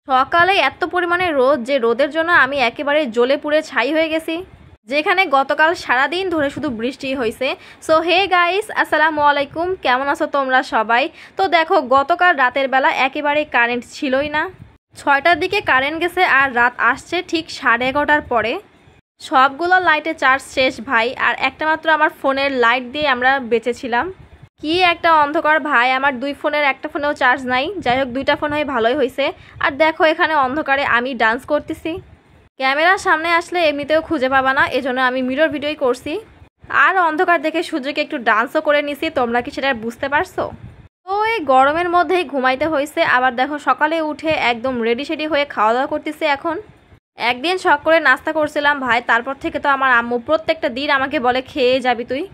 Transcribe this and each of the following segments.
সকালে এত পরিমাণে রোদ যে রোদের জন্য আমি একেবারে জ্বলে পুড়ে ছাই হয়ে গেছি, যেখানে গতকাল সারাদিন ধরে শুধু বৃষ্টি হয়েছে। সো হে গাইস, আসসালামু আলাইকুম, কেমন আছো তোমরা সবাই? তো দেখো, গতকাল রাতের বেলা একেবারে কারেন্ট ছিলই না। 6টার দিকে কারেন্ট গেছে আর রাত আসছে ঠিক 11:30টার পরে। সবগুলো লাইটে চার্জ শেষ ভাই, আর একটা মাত্র আমার ফোনের লাইট দিয়ে আমরা বেঁচেছিলাম। কি একটা অন্ধকার ভাই, আমার 2 ফোনের একটা ফোনেও চার্জ নাই। যাই হোক, 2টা ফোন হয়ে ভালোই হয়েছে। আর দেখো, এখানে অন্ধকারে আমি ডান্স করতেছি। ক্যামেরার সামনে আসলে এমনিতেও খুঁজে পাবা না, এজন্য আমি মিরর ভিডিওই করছি। আর অন্ধকার দেখে সূর্যকে একটু ডান্সও করে নিছি। তোমরা কি সেটা বুঝতে পারছো? তো এই গরমের মধ্যেই ঘুমাইতে হয়েছে। আবার দেখো, সকালে উঠে একদম রেডি সেডি হয়ে খাওয়া দাওয়া করতেছি। এখন একদিন শখ করে নাস্তা করছিলাম ভাই, তারপর থেকে তো আমার আম্মু প্রত্যেকটা দিন আমাকে বলে খেয়ে যাবি তুই।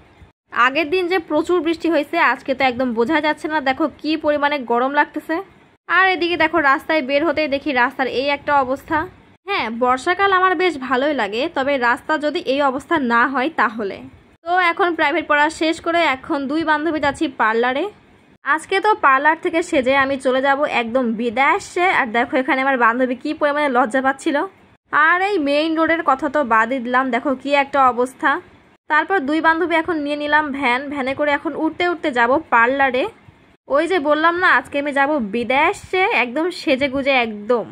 আগের দিন যে প্রচুর বৃষ্টি হয়েছে, আজকে তো একদম বোঝা যাচ্ছে না। দেখো কি পরিমাণে গরম লাগতেছে। আর এদিকে দেখো, রাস্তায় বের হতেই দেখি রাস্তার এই একটা অবস্থা। হ্যাঁ, বর্ষাকাল আমার বেশ ভালোই লাগে, তবে রাস্তা যদি এই অবস্থা না হয় তাহলে। তো এখন প্রাইভেট পড়া শেষ করে এখন 2 বান্ধবী যাচ্ছি পার্লারে। আজকে তো পার্লার থেকে সেজে আমি চলে যাব একদম বিদেশে। আর দেখো, এখানে আমার বান্ধবী কি পরিমাণে লজ্জা পাচ্ছিল। আর এই মেইন রোডের কথা তো বাদই দিলাম, দেখো কি একটা অবস্থা। তারপর 2 বান্ধবী এখন নিয়ে নিলাম ভ্যানে করে এখন উঠতে উঠতে যাব পার্লারে। ওই যে বললাম না, আজকে আমি যাব বিদেশে একদম সেজে গুজে একদম।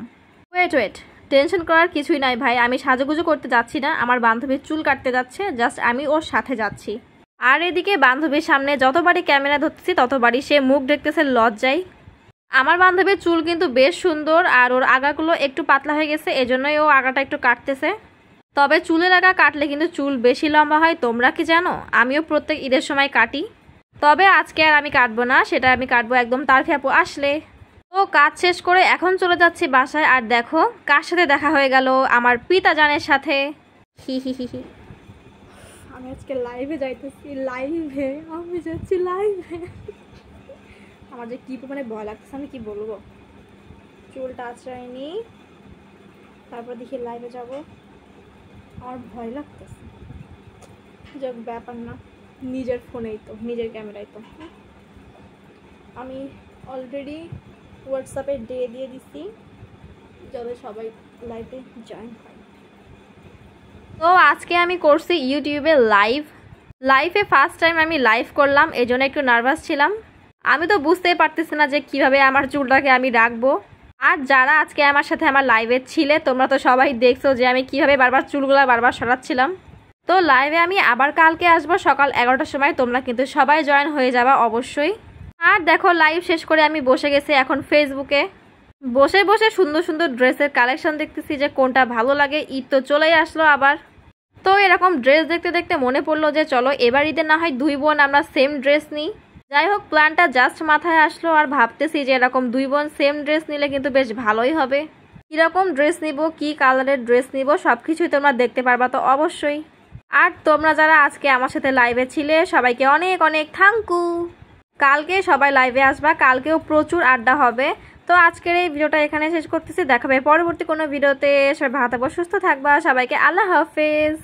ওয়েট, টেনশন করার কিছুই নাই ভাই, আমি সাজুগুজু করতে যাচ্ছি না, আমার বান্ধবীর চুল কাটতে যাচ্ছে, জাস্ট আমি ওর সাথে যাচ্ছি। আর এদিকে বান্ধবীর সামনে যতবারই ক্যামেরা ধরতেছি ততবারই সে মুখ দেখতেছে লজ্জায়। আমার বান্ধবীর চুল কিন্তু বেশ সুন্দর, আর ওর আগাগুলো একটু পাতলা হয়ে গেছে, এজন্যই ও আগাটা একটু কাটতেছে। তবে চুলের আগা কাটলে কিন্তু চুল বেশি লম্বা হয়, তোমরা কি জানো? আমিও প্রত্যেক ঈদের সময় কাটি। তবে আজকে আর আমি কাটবো না, সেটা আমি কাটবো একদম তারফি আপু আসলে। তো কাজ শেষ করে এখন চলে যাচ্ছি বাসায়। আর দেখো কার সাথে দেখা হয়ে গেল, আমার পিতাজানের সাথে। হি হি হি হি। আমি আজকে লাইভে যাইতেছি, আমি যাচ্ছি লাইভে। আমার যে কি মানে ভয় লাগতেছে, আমি কি বলবো। চুলটা আঁচড়াইনি, তারপর দেখি লাইভে যাব। আমার ভয় লাগতেছে, যাক ব্যাপার না, নিজের ফোনেই তো, নিজের ক্যামেরায় তো। আমি অলরেডি হোয়াটসঅ্যাপে দিয়ে দিচ্ছি যাতে সবাই লাইভে জয়েন হয়। তো আজকে আমি করছি ইউটিউবে লাইভে ফার্স্ট টাইম আমি লাইভ করলাম, এজন্য একটু নার্ভাস ছিলাম। আমি তো বুঝতেই পারতেছি না যে কিভাবে আমার চুলটাকে আমি রাখবো। আর যারা আজকে আমার সাথে আমার লাইভে ছিলে, তোমরা তো সবাই দেখছো যে আমি কিভাবে বারবার চুলগুলো বারবার সরাচ্ছিলাম। তো লাইভে আমি আবার কালকে আসবো সকাল 11টার সময়, তোমরা কিন্তু সবাই জয়েন হয়ে যাবা অবশ্যই। আর দেখো, লাইভ শেষ করে আমি বসে গেছি এখন ফেসবুকে। বসে বসে সুন্দর সুন্দর ড্রেসের কালেকশন দেখতেছি যে কোনটা ভালো লাগে। ঈদ তো চলেই আসলো আবার। তো এরকম ড্রেস দেখতে দেখতে মনে পড়লো যে চলো এবার ঈদে না হয় 2 বোন আমরা সেম ড্রেস নিই। যাই হোক, প্ল্যানটা জাস্ট মাথায় আসলো, আর ভাবতেছি যে এরকম 2 বোন সেম ড্রেস নিলে কিন্তু বেশ ভালোই হবে। কিরকম ড্রেস নিব, কি কালারের ড্রেস নিব, সবকিছুই তোমরা দেখতে পারবা তো অবশ্যই। আর তোমরা যারা আজকে আমার সাথে লাইভে ছিলে, সবাইকে অনেক অনেক থ্যাংকু। কালকে সবাই লাইভে আসবা, কালকেও প্রচুর আড্ডা হবে। তো আজকের এই ভিডিওটা এখানে শেষ করতেছি, দেখাবে পরবর্তী কোনো ভিডিওতে। সবাই ভালো থাকবা, সুস্থ থাকবা, সবাইকে আল্লাহ হাফেজ।